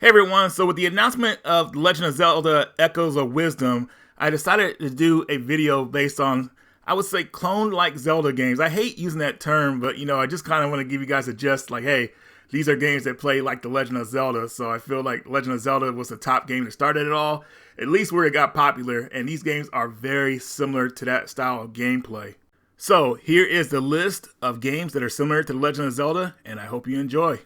Hey everyone, so with the announcement of The Legend of Zelda Echoes of Wisdom, I decided to do a video based on, I would say, clone-like Zelda games. I hate using that term, but I just kind of want to give you guys a gist, like, hey, these are games that play like The Legend of Zelda, so I feel like Legend of Zelda was the top game that started it all, at least where it got popular, and these games are very similar to that style of gameplay. So here is the list of games that are similar to The Legend of Zelda, and I hope you enjoy.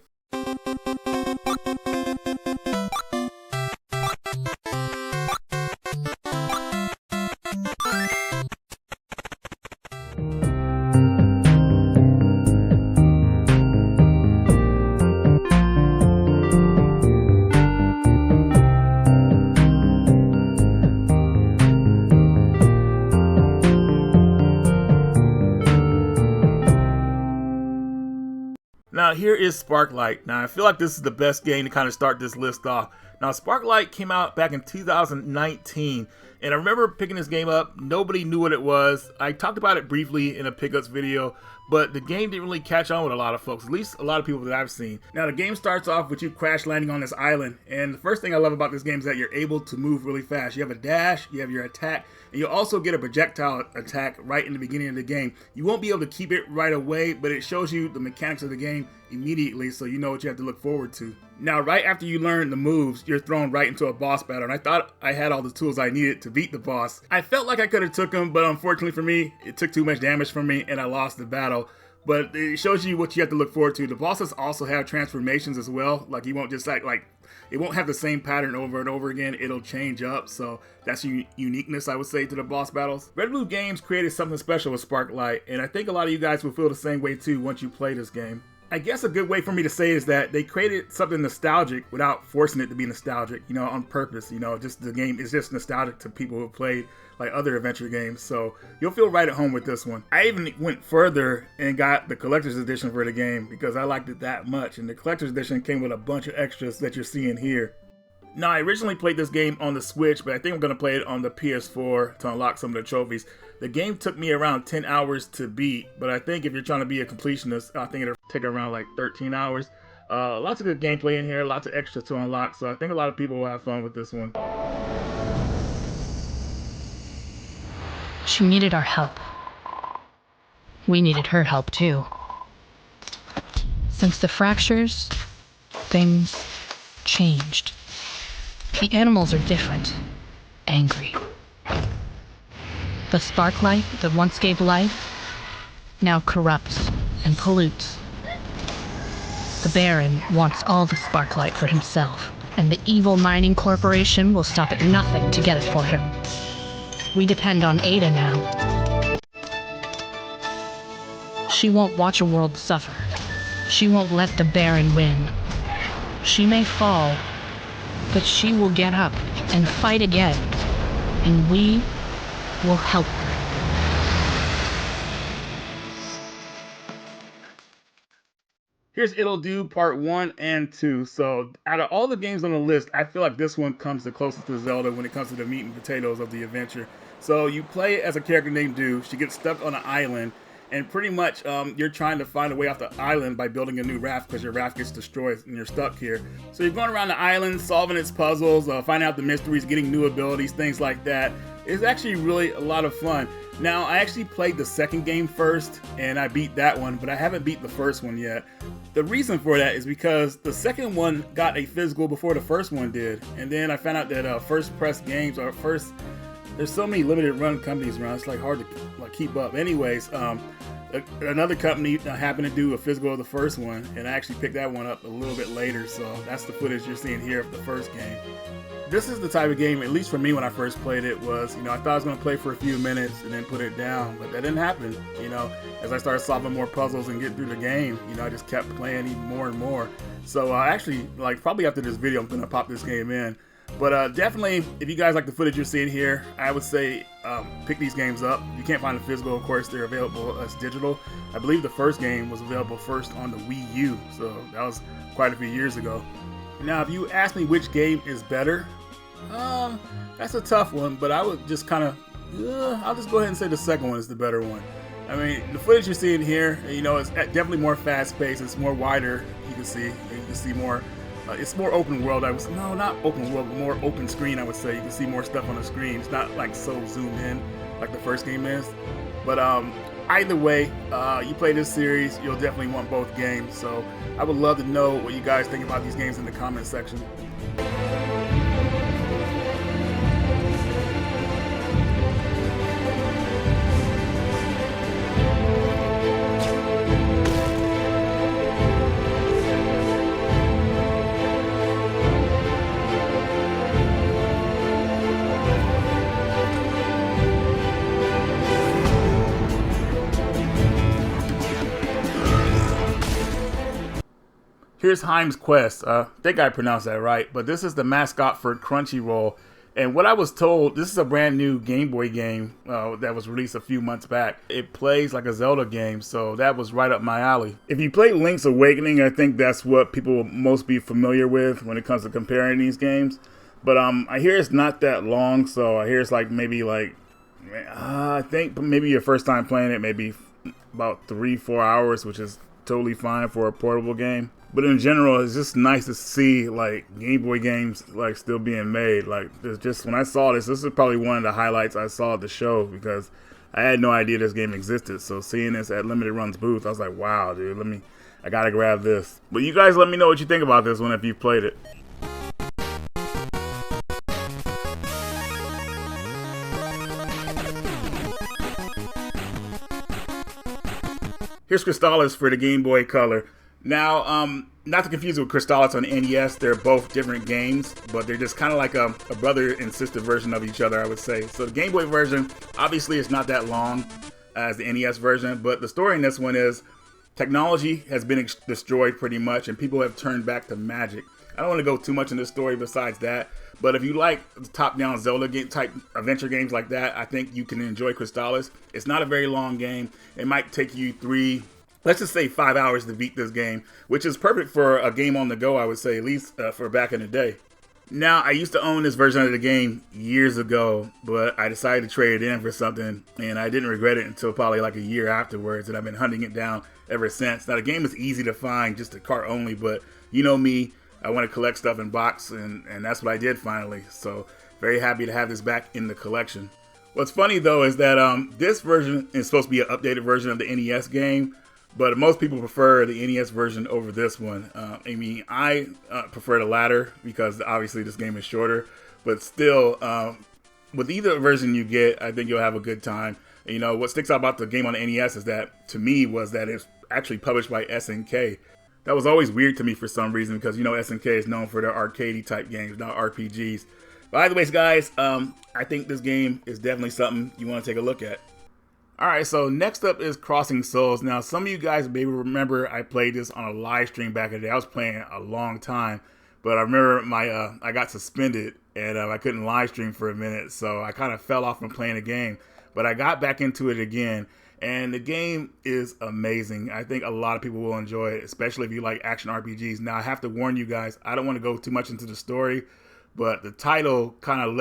Now here is Sparklight. Now I feel like this is the best game to kind of start this list off. Now Sparklight came out back in 2019, and I remember picking this game up. Nobody knew what it was. I talked about it briefly in a pickups video, but the game didn't really catch on with a lot of folks, at least a lot of people that I've seen. Now the game starts off with you crash landing on this island, and the first thing I love about this game is that you're able to move really fast. You have a dash, you have your attack, and you also get a projectile attack right in the beginning of the game. You won't be able to keep it right away, but it shows you the mechanics of the game immediately, so you know what you have to look forward to. Now right after you learn the moves, you're thrown right into a boss battle, and I thought I had all the tools I needed to beat the boss. I felt like I could have took him, but unfortunately for me, it took too much damage from me and I lost the battle. But it shows you what you have to look forward to. The bosses also have transformations as well. Like, you won't just like it won't have the same pattern over and over again. It'll change up, so that's uniqueness, I would say, to the boss battles. Red Blue Games created something special with Sparklight, and I think a lot of you guys will feel the same way too once you play this game. I guess a good way for me to say is that they created something nostalgic without forcing it to be nostalgic, on purpose. Just the game is just nostalgic to people who played like other adventure games, so you'll feel right at home with this one. I even went further and got the collector's edition for the game because I liked it that much, and the collector's edition came with a bunch of extras that you're seeing here. Now, I originally played this game on the Switch, but I think I'm going to play it on the PS4 to unlock some of the trophies. The game took me around 10 hours to beat, but I think if you're trying to be a completionist, I think it'll take around like 13 hours. Lots of good gameplay in here, lots of extras to unlock, so I think a lot of people will have fun with this one. She needed our help. We needed her help too. Since the fractures, things changed. The animals are different, angry. The sparklight that once gave life now corrupts and pollutes. The Baron wants all the sparklight for himself, and the evil mining corporation will stop at nothing to get it for him. We depend on Ada now. She won't watch a world suffer. She won't let the Baron win. She may fall, but she will get up and fight again, and we will help her. Here's It'll Do Part 1 and 2. So out of all the games on the list, I feel like this one comes the closest to Zelda when it comes to the meat and potatoes of the adventure. So you play as a character named Do. She gets stuck on an island, and pretty much you're trying to find a way off the island by building a new raft because your raft gets destroyed and you're stuck here. So you're going around the island, solving its puzzles, finding out the mysteries, getting new abilities, things like that. It's actually really a lot of fun. Now, I actually played the second game first, and I beat that one, but I haven't beat the first one yet. The reason for that is because the second one got a physical before the first one did, and then I found out that First Press Games there's so many limited run companies around, it's like hard to keep up. Anyways, another company happened to do a physical of the first one, and I actually picked that one up a little bit later, so that's the footage you're seeing here of the first game. This is the type of game, at least for me when I first played it, was, I thought I was going to play for a few minutes and then put it down, but that didn't happen. As I started solving more puzzles and getting through the game, I just kept playing even more and more. So actually, probably after this video, I'm going to pop this game in. But definitely, if you guys like the footage you're seeing here, I would say pick these games up. You can't find the physical, of course, they're available as digital. I believe the first game was available first on the Wii U, so that was quite a few years ago. Now, if you ask me which game is better, that's a tough one, but I would just I'll just go ahead and say the second one is the better one. I mean, the footage you're seeing here, it's definitely more fast-paced. It's more wider. You can see more It's more open world. No, not open world, but more open screen. I would say you can see more stuff on the screen. It's not like so zoomed in like the first game is. But either way, you play this series, you'll definitely want both games. So I would love to know what you guys think about these games in the comment section. Here's Heim's Quest. I think I pronounced that right, but this is the mascot for Crunchyroll. And what I was told, this is a brand new Game Boy game that was released a few months back. It plays like a Zelda game, so that was right up my alley. If you play Link's Awakening, I think that's what people will most be familiar with when it comes to comparing these games. But I hear it's not that long, so I hear it's like maybe like, I think maybe your first time playing it, maybe about 3-4 hours, which is totally fine for a portable game. But in general, it's just nice to see like Game Boy games like still being made. Like it's just when I saw this is probably one of the highlights I saw at the show because I had no idea this game existed. So seeing this at Limited Run's booth, I was like, wow, dude, I gotta grab this. But you guys let me know what you think about this one if you've played it. Here's Crystallis for the Game Boy Color. Now, not to confuse with Crystallis on NES, they're both different games, but they're just kind of like a brother and sister version of each other, I would say. So the Game Boy version, obviously, is not that long as the NES version, but the story in this one is technology has been destroyed pretty much, and people have turned back to magic. I don't want to go too much into the story besides that, but if you like top-down Zelda game type adventure games like that, I think you can enjoy Crystallis. It's not a very long game. It might take you let's just say 5 hours to beat this game, which is perfect for a game on the go, I would say, at least for back in the day. Now, I used to own this version of the game years ago, but I decided to trade it in for something, and I didn't regret it until probably like a year afterwards, and I've been hunting it down ever since. Now, the game is easy to find, just a cart only, but you know me, I want to collect stuff in box, and that's what I did finally. So, very happy to have this back in the collection. What's funny, though, is that this version is supposed to be an updated version of the NES game, but most people prefer the NES version over this one. I prefer the latter because obviously this game is shorter. But still, with either version you get, I think you'll have a good time. And, you know, what sticks out about the game on the NES is that, to me, was that it's actually published by SNK. That was always weird to me for some reason because, you know, SNK is known for their arcadey type games, not RPGs. But either ways, guys, I think this game is definitely something you want to take a look at. Alright, so next up is Crossing Souls. Now, some of you guys maybe remember I played this on a live stream back in the day. I was playing a long time, but I remember I got suspended and I couldn't live stream for a minute, so I kind of fell off from playing the game. But I got back into it again, and the game is amazing. I think a lot of people will enjoy it, especially if you like action RPGs. Now, I have to warn you guys, I don't want to go too much into the story, but the title kind of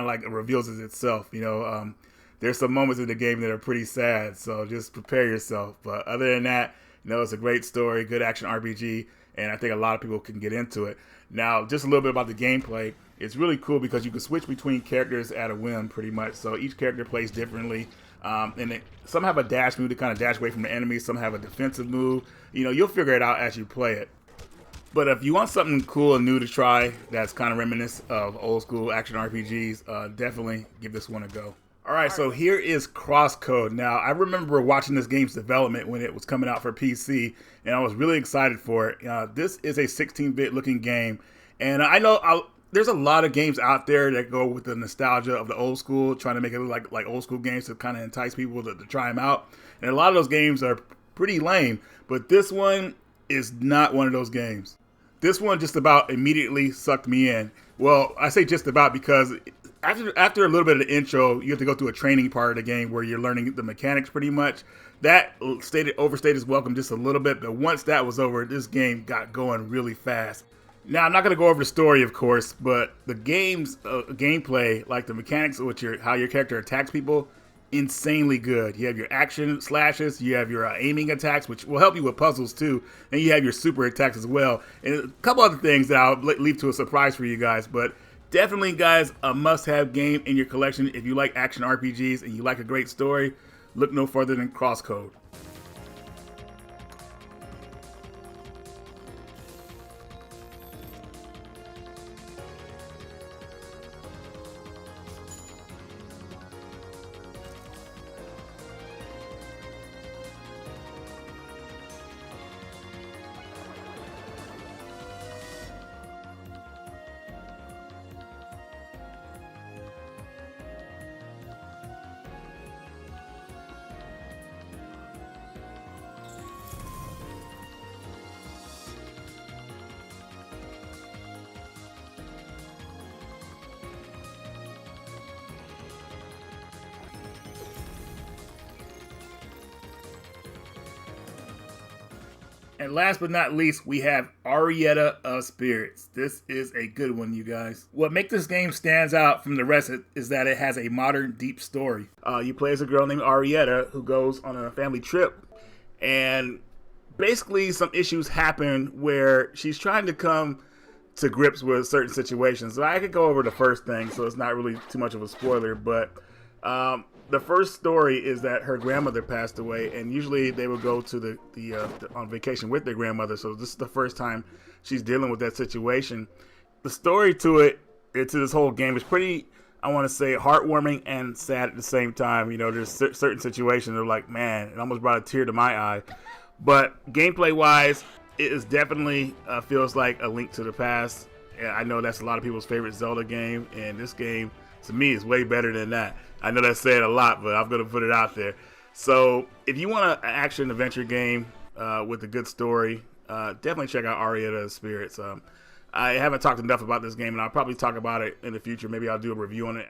like reveals it itself, you know. There's some moments in the game that are pretty sad, so just prepare yourself. But other than that, you know, it's a great story, good action RPG, and I think a lot of people can get into it. Now, just a little bit about the gameplay. It's really cool because you can switch between characters at a whim, pretty much. So each character plays differently, and some have a dash move to kind of dash away from the enemy. Some have a defensive move. You know, you'll figure it out as you play it. But if you want something cool and new to try that's kind of reminiscent of old school action RPGs, definitely give this one a go. Alright, so here is Crosscode. Now, I remember watching this game's development when it was coming out for PC, and I was really excited for it. This is a 16-bit looking game, and I know there's a lot of games out there that go with the nostalgia of the old school, trying to make it look like old school games to kind of entice people to try them out. And a lot of those games are pretty lame, but this one is not one of those games. This one just about immediately sucked me in. Well, I say just about because after a little bit of the intro, you have to go through a training part of the game where you're learning the mechanics pretty much. That overstayed its welcome just a little bit, but once that was over, this game got going really fast. Now, I'm not going to go over the story, of course, but the game's gameplay, like the mechanics of how your character attacks people, insanely good. You have your action slashes, you have your aiming attacks, which will help you with puzzles too, and you have your super attacks as well, and a couple other things that I'll leave to a surprise for you guys. But definitely, guys, a must-have game in your collection. If you like action RPGs and you like a great story, look no further than Crosscode. And last but not least, we have Arietta of Spirits. This is a good one, you guys. What makes this game stands out from the rest is that it has a modern, deep story. You play as a girl named Arietta who goes on a family trip, and basically some issues happen where she's trying to come to grips with certain situations. So I could go over the first thing, so it's not really too much of a spoiler, but the first story is that her grandmother passed away, and usually they would go to the on vacation with their grandmother. So this is the first time she's dealing with that situation. The story to this whole game is pretty, I want to say, heartwarming and sad at the same time. You know, there's certain situations that are like, man, it almost brought a tear to my eye. But gameplay wise, it is definitely feels like a Link to the Past. And I know that's a lot of people's favorite Zelda game, and this game to me is way better than that. I know that's saying a lot, but I'm going to put it out there. So if you want an action adventure game with a good story, definitely check out Arietta of Spirits. I haven't talked enough about this game, and I'll probably talk about it in the future. Maybe I'll do a review on it.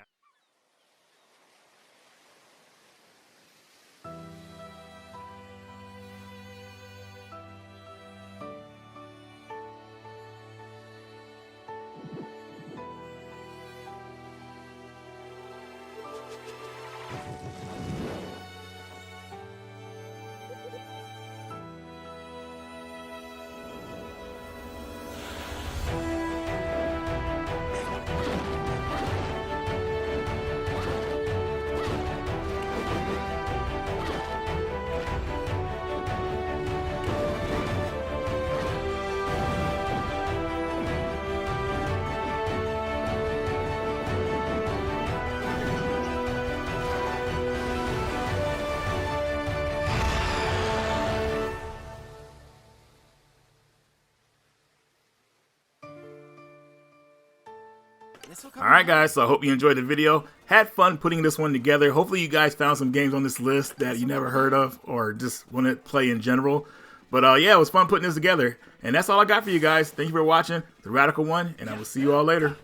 Alright guys, so I hope you enjoyed the video. Had fun putting this one together. Hopefully you guys found some games on this list that you never heard of or just want to play in general. But yeah, it was fun putting this together. And that's all I got for you guys. Thank you for watching The Radical One, and I will see you all later.